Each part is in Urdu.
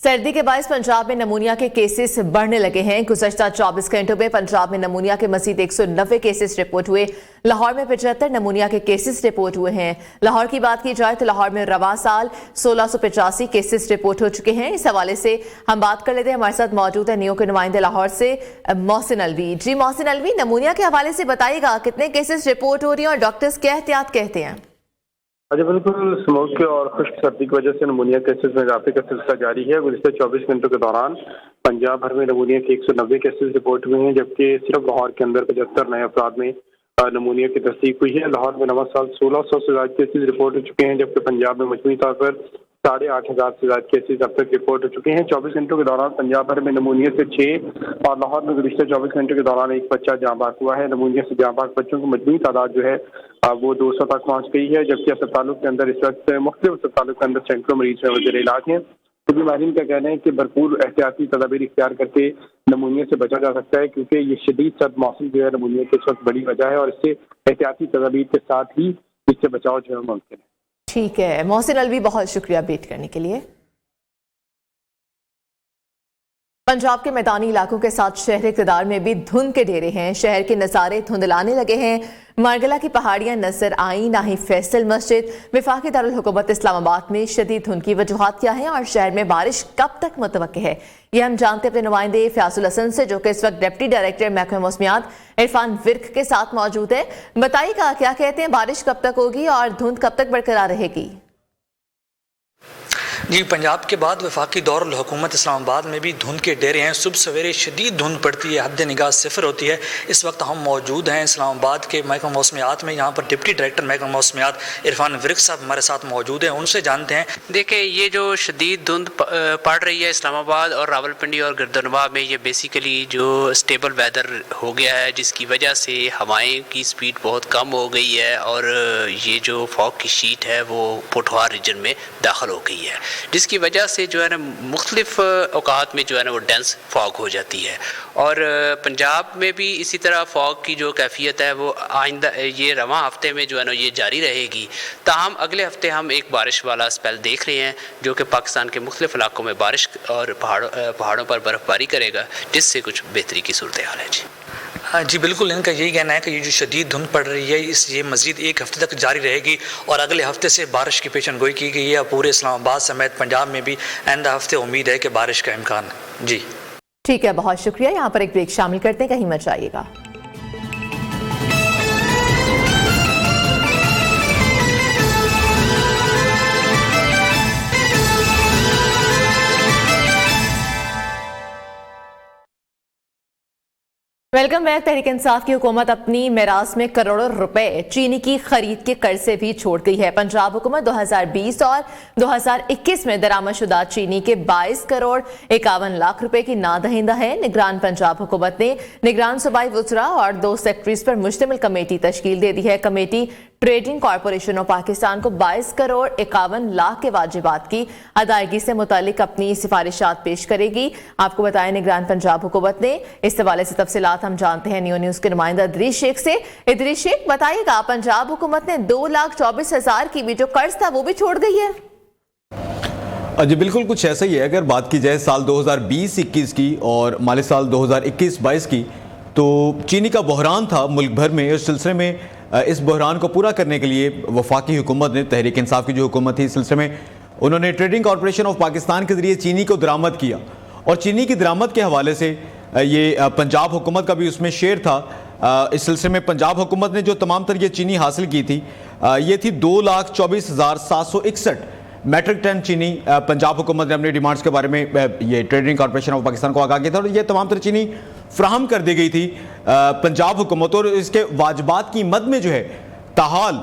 سردی کے باعث پنجاب میں نمونیا کے کیسز بڑھنے لگے ہیں۔ گزشتہ 24 گھنٹوں میں پنجاب میں نمونیا کے مزید 190 کیسز رپورٹ ہوئے۔ لاہور میں 75 نمونیا کے کیسز رپورٹ ہوئے ہیں۔ لاہور کی بات کی جائے تو لاہور میں رواں سال 1685 کیسز رپورٹ ہو چکے ہیں۔ اس حوالے سے ہم بات کر لیتے ہیں، ہمارے ساتھ موجود ہے نیو کے نمائندے لاہور سے محسن الوی۔ جی محسن الوی، نمونیا کے حوالے سے بتائیے گا کتنے کیسز رپورٹ ہو رہی ہیں اور ڈاکٹرز کیا احتیاط کہتے ہیں؟ جی بالکل، اسموگ کے اور خشک سردی کی وجہ سے نمونیا کیسز میں اضافے کا سلسلہ جاری ہے۔ گزشتہ 24 گھنٹوں کے دوران پنجاب بھر میں نمونیا کے 190 کیسز رپورٹ ہوئے ہیں، جبکہ صرف لاہور کے اندر 75 نئے افراد میں نمونیا کی تصدیق ہوئی ہے۔ لاہور میں نواں سال 1600 سے زیادہ کیسز رپورٹ ہو چکے ہیں، جبکہ پنجاب میں مجموعی طور پر 8,500 سے زیادہ کیسز اب تک رپورٹ ہو چکے ہیں۔ 24 گھنٹوں کے دوران پنجاب بھر میں نمونیا سے 6 اور لاہور میں گزشتہ 24 گھنٹوں کے دوران ایک بچہ جاں بحق ہوا ہے۔ نمونیا سے جاں بحق بچوں کی مجموعی تعداد جو ہے وہ 200 تک پہنچ گئی ہے، جبکہ اسپتالوں کے اندر اس وقت مختلف اسپتالوں کے اندر سینکڑوں مریض زیر علاج ہیں۔ طبی ماہرین کا کہنا ہے کہ بھرپور احتیاطی تدابیر اختیار کر کے نمونیا سے بچا جا سکتا ہے، کیونکہ یہ شدید سرد موسم جو ہے نمونیا کی اس وقت بڑی وجہ ہے، اور اس سے احتیاطی تدابیر کے ساتھ ہی اس سے بچاؤ جو ہے ممکن ہے۔ ٹھیک ہے محسن الوی، بہت شکریہ اپڈیٹ کرنے کے لیے۔ پنجاب کے میدانی علاقوں کے ساتھ شہر اقتدار میں بھی دھند کے ڈیرے ہیں۔ شہر کے نظارے دھندلانے لگے ہیں۔ مارگلہ کی پہاڑیاں نظر آئیں، نہ ہی فیصل مسجد۔ وفاقی دارالحکومت اسلام آباد میں شدید دھند کی وجوہات کیا ہیں اور شہر میں بارش کب تک متوقع ہے، یہ ہم جانتے ہیں اپنے نمائندے فیاض الحسن سے، جو کہ اس وقت ڈپٹی ڈائریکٹر محکمہ موسمیات عرفان ورک کے ساتھ موجود ہے۔ بتائیے گا کیا کہتے ہیں، بارش کب تک ہوگی اور دھند کب تک برقرار رہے گی؟ جی، پنجاب کے بعد وفاقی دارالحکومت اسلام آباد میں بھی دھند کے ڈیرے ہیں۔ صبح سویرے شدید دھند پڑتی ہے، حد نگاہ صفر ہوتی ہے۔ اس وقت ہم موجود ہیں اسلام آباد کے محکمہ موسمیات میں، یہاں پر ڈپٹی ڈائریکٹر محکمہ موسمیات عرفان ورک صاحب ہمارے ساتھ موجود ہیں، ان سے جانتے ہیں۔ دیکھیں، یہ جو شدید دھند پڑ رہی ہے اسلام آباد اور راولپنڈی اور گردنواں میں، یہ بیسیکلی جو اسٹیبل ویدر ہو گیا ہے، جس کی وجہ سے ہوائیں کی سپیڈ بہت کم ہو گئی ہے، اور یہ جو فاگ کی شیٹ ہے وہ پوٹھوار ریجن میں داخل ہو گئی ہے، جس کی وجہ سے جو ہے نا مختلف اوقات میں جو ہے نا وہ ڈینس فاگ ہو جاتی ہے۔ اور پنجاب میں بھی اسی طرح فاگ کی جو کیفیت ہے وہ آئندہ یہ رواں ہفتے میں جو ہے نا یہ جاری رہے گی۔ تاہم اگلے ہفتے ہم ایک بارش والا اسپیل دیکھ رہے ہیں، جو کہ پاکستان کے مختلف علاقوں میں بارش اور پہاڑوں پر برف باری کرے گا، جس سے کچھ بہتری کی صورتحال ہے۔ جی بالکل، ان کا یہی کہنا ہے کہ یہ جو شدید دھند پڑ رہی ہے یہ مزید ایک ہفتے تک جاری رہے گی، اور اگلے ہفتے سے بارش کی پیشن گوئی کی گئی ہے۔ پورے اسلام آباد سمیت پنجاب میں بھی آئندہ ہفتے امید ہے کہ بارش کا امکان ہے۔ جی ٹھیک ہے، بہت شکریہ۔ یہاں پر ایک بریک شامل کرتے ہیں، کہیں مت جائیے گا۔ Welcome back. تحریک انصاف کی حکومت اپنی میراث میں کروڑوں روپے چینی کی خرید کے قرض سے بھی چھوڑ گئی ہے۔ پنجاب حکومت 2020 اور 2021 میں درآمد شدہ چینی کے 22 کروڑ 51 لاکھ روپے کی نادہندہ ہے۔ نگران پنجاب حکومت نے نگران صوبائی وزراء اور 2 سیکٹریز پر مشتمل کمیٹی تشکیل دے دی ہے۔ Committee trading corporation of Pakistan کو 22 کروڑ 51 لاکھ کے واجبات کی ادائیگی سے متعلق اپنی سفارشات پیش کرے گی۔ آپ کو بتائیں، نگران پنجاب حکومت نے اس حوالے سے تفصیلات ہم جانتے ہیں نیو نیوز کے نمائندہ ادریس شیخ سے۔ ادریس شیخ، بتائیے گا پنجاب حکومت نے 2,24,000 کی بھی جو قرض تھا وہ بھی چھوڑ گئی ہے؟ جی بالکل کچھ ایسا ہی ہے۔ اگر بات کی جائے سال 2020-21 کی اور مالی سال 2021-22 کی، تو چینی کا بحران تھا ملک بھر میں۔ اس سلسلے میں اس بحران کو پورا کرنے کے لیے وفاقی حکومت نے، تحریک انصاف کی جو حکومت تھی، اس سلسلے میں انہوں نے ٹریڈنگ کارپوریشن آف پاکستان کے ذریعے چینی کو درآمد کیا، اور چینی کی درآمد کے حوالے سے یہ پنجاب حکومت کا بھی اس میں شیئر تھا۔ اس سلسلے میں پنجاب حکومت نے جو تمام تر یہ چینی حاصل کی تھی، یہ تھی 2,24,761 میٹرک ٹن چینی۔ پنجاب حکومت نے اپنی ڈیمانڈز کے بارے میں یہ ٹریڈنگ کارپوریشن آف پاکستان کو آگاہ کیا تھا، اور یہ تمام تر چینی فراہم کر دی گئی تھی پنجاب حکومت، اور اس کے واجبات کی مد میں جو ہے تاحال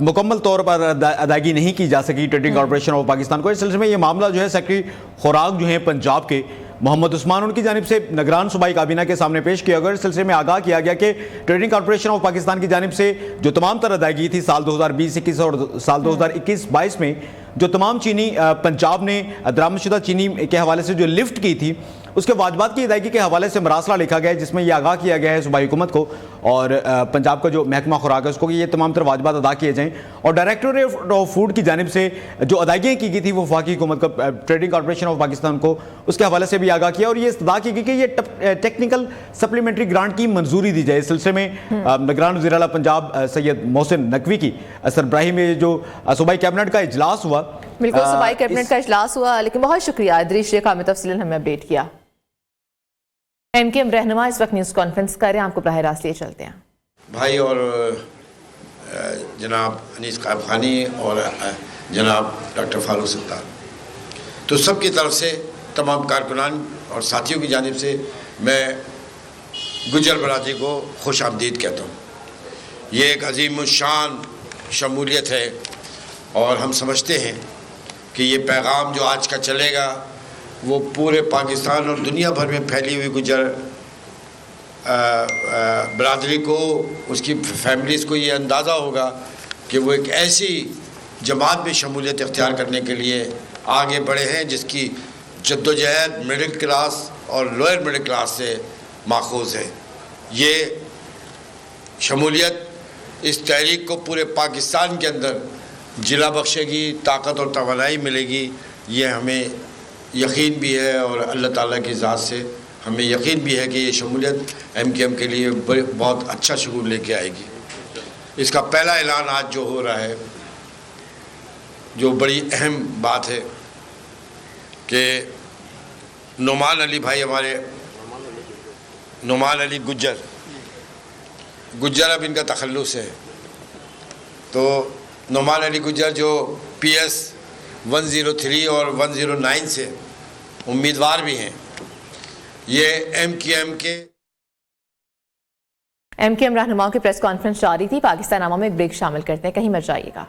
مکمل طور پر ادائیگی نہیں کی جا سکی ٹریڈنگ کارپوریشن آف پاکستان کو۔ اس سلسلے میں یہ معاملہ جو ہے سیکرٹری خوراک جو ہیں پنجاب کے محمد عثمان، ان کی جانب سے نگران صوبائی کابینہ کے سامنے پیش کیا گیا۔ اس سلسلے میں آگاہ کیا گیا کہ ٹریڈنگ کارپوریشن آف پاکستان کی جانب سے جو تمام تر ادائیگی تھی سال 2020-21 اور سال 2021-22 میں، جو تمام چینی پنجاب نے درآمد شدہ چینی کے حوالے سے جو لفٹ کی تھی، اس کے واجبات کی ادائیگی کے حوالے سے مراسلہ لکھا گیا ہے جس میں یہ آگاہ کیا گیا ہے صوبائی حکومت کو اور پنجاب کا جو محکمہ خوراک ہے اس کو کہ یہ تمام تر واجبات ادا کیے جائیں، اور ڈائریکٹوریٹ آف فوڈ کی جانب سے جو ادائیگیاں کی گئی تھی وہ وفاقی حکومت کا ٹریڈنگ کارپوریشن آف پاکستان کو اس کے حوالے سے بھی آگاہ کیا، اور یہ استدعا کی گئی کہ یہ ٹیکنیکل سپلیمنٹری گرانٹ کی منظوری دی جائے۔ اس سلسلے میں نگران وزیر اعلیٰ پنجاب سید محسن نقوی کی سربراہی میں جو صوبائی کیبنٹ کا اجلاس ہوا، بالکل صوبائی کیبنٹ کا اجلاس ہوا، لیکن بہت شکریہ ادریس شیخ ہمیں تفصیل ہمیں اپڈیٹ کیا۔ MKM رہنما اس وقت نیوز کانفرنس کر رہے ہیں، آپ کو براہ راست لیے چلتے ہیں۔ بھائی اور جناب انیس قائب خانی اور جناب ڈاکٹر فاروق ستار، تو سب کی طرف سے تمام کارکنان اور ساتھیوں کی جانب سے میں گجر برادری کو خوش آمدید کہتا ہوں۔ یہ ایک عظیم الشان شمولیت ہے اور ہم سمجھتے ہیں کہ یہ پیغام جو آج کا چلے گا وہ پورے پاکستان اور دنیا بھر میں پھیلی ہوئی گجر برادری کو، اس کی فیملیز کو یہ اندازہ ہوگا کہ وہ ایک ایسی جماعت میں شمولیت اختیار کرنے کے لیے آگے بڑھے ہیں جس کی جدوجہد مڈل کلاس اور لوئر مڈل کلاس سے ماخوذ ہے۔ یہ شمولیت اس تحریک کو پورے پاکستان کے اندر جلا بخشے گی، طاقت اور توانائی ملے گی، یہ ہمیں یقین بھی ہے، اور اللہ تعالیٰ کی ذات سے ہمیں یقین بھی ہے کہ یہ شمولیت MKM کے لیے بہت اچھا شعور لے کے آئے گی۔ اس کا پہلا اعلان آج جو ہو رہا ہے، جو بڑی اہم بات ہے کہ نعمان علی بھائی ہمارے، نعمان علی گجر اب ان کا تخلص ہے، تو نعمان علی گجر جو PS 103 اور 109 سے امیدوار بھی ہیں، یہ MKM رہنماؤں کی پریس کانفرنس جاری تھی۔ پاکستان نامہ میں ایک بریک شامل کرتے ہیں، کہیں مت جائیے گا۔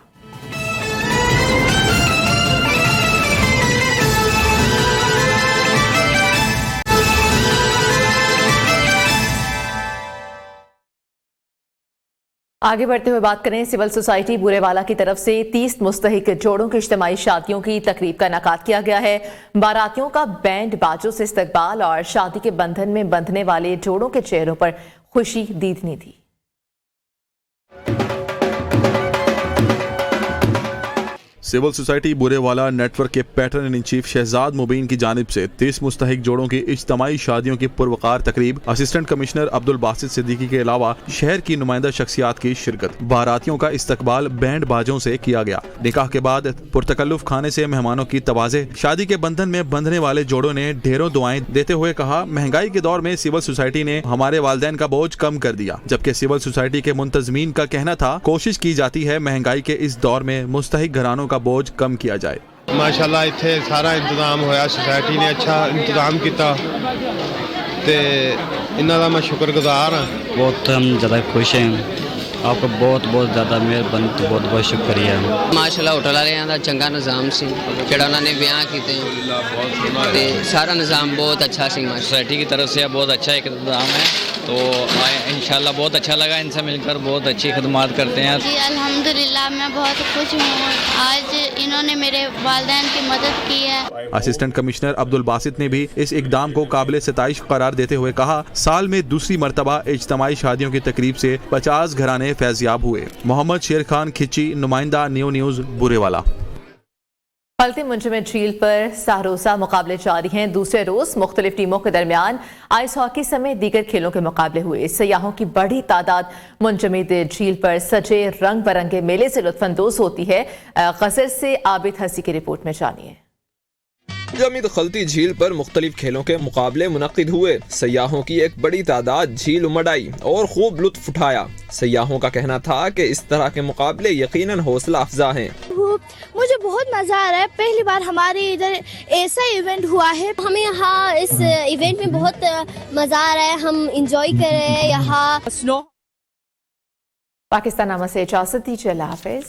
آگے بڑھتے ہوئے بات کریں، سول سوسائٹی بورے والا کی طرف سے 30 مستحق جوڑوں کی اجتماعی شادیوں کی تقریب کا انعقاد کیا گیا ہے۔ باراتیوں کا بینڈ باجوں سے استقبال اور شادی کے بندھن میں بندھنے والے جوڑوں کے چہروں پر خوشی دیدنی تھی۔ سول سوسائٹی بورے والا نیٹ ورک کے پیٹرن ان چیف شہزاد مبین کی جانب سے 30 مستحق جوڑوں کی اجتماعی شادیوں کی پروقار تقریب، اسسٹنٹ کمشنر عبدالباسط صدیقی کے علاوہ شہر کی نمائندہ شخصیات کی شرکت۔ باراتیوں کا استقبال بینڈ باجوں سے کیا گیا۔ نکاح کے بعد پرتکلف کھانے سے مہمانوں کی توازے، شادی کے بندھن میں بندھنے والے جوڑوں نے ڈھیروں دعائیں دیتے ہوئے کہا، مہنگائی کے دور میں سول سوسائٹی نے ہمارے والدین کا بوجھ کم کر دیا، جبکہ سول سوسائٹی کے منتظمین کا کہنا تھا کوشش کی جاتی ہے مہنگائی کے اس دور میں مستحق گھرانوں کا بوجھ کم کیا جائے۔ ماشاءاللہ اتنے سارا انتظام ہویا، سوسائٹی نے اچھا انتظام کیتا تے انہاں دا میں شکر گزار ہاں۔ بہت ہم زیادہ خوش ہیں، آپ کا بہت بہت زیادہ مہربانی، بہت بہت شکریہ۔ ماشاءاللہ ہوٹل والے دا چنگا نظام سی جڑا انہوں نے بیاہ کیتے تے سارا نظام بہت اچھا سی۔ سوسائٹی کی طرف سے بہت اچھا ایک انتظام ہے، تو انشاءاللہ بہت اچھا لگا ان سے مل کر، بہت اچھی خدمات کرتے ہیں۔ جی الحمدللہ میں بہت خوش ہوں، آج انہوں نے میرے والدین کی مدد کی ہے۔ اسسٹنٹ کمشنر عبدالباسط نے بھی اس اقدام کو قابل ستائش قرار دیتے ہوئے کہا، سال میں دوسری مرتبہ اجتماعی شادیوں کی تقریب سے 50 گھرانے فیضیاب ہوئے۔ محمد شیر خان کھچی، نمائندہ نیو نیوز بورے والا۔ خلطی منجمد جھیل پر سہروزہ مقابلے جاری ہیں۔ دوسرے روز مختلف ٹیموں کے درمیان آئس ہاکی سمیت دیگر کھیلوں کے مقابلے ہوئے۔ سیاحوں کی بڑی تعداد منجمد جھیل پر سجے رنگ برنگے میلے سے لطف اندوز ہوتی ہے۔ غزر سے عابد حسی کی رپورٹ میں جانیے۔ منجمد خلطی جھیل پر مختلف کھیلوں کے مقابلے منعقد ہوئے۔ سیاحوں کی ایک بڑی تعداد جھیل امڑ آئی اور خوب لطف اٹھایا۔ سیاحوں کا کہنا تھا کہ اس طرح کے مقابلے یقیناً حوصلہ افزا ہیں۔ مجھے بہت مزہ آ رہا ہے، پہلی بار ہمارے ادھر ایسا ایونٹ ہوا ہے۔ ہمیں یہاں اس ایونٹ میں بہت مزہ آ رہا ہے، ہم انجوائے کر رہے ہیں یہاں۔ پاکستان نامہ سے اجازت دیجیے، اللہ حافظ۔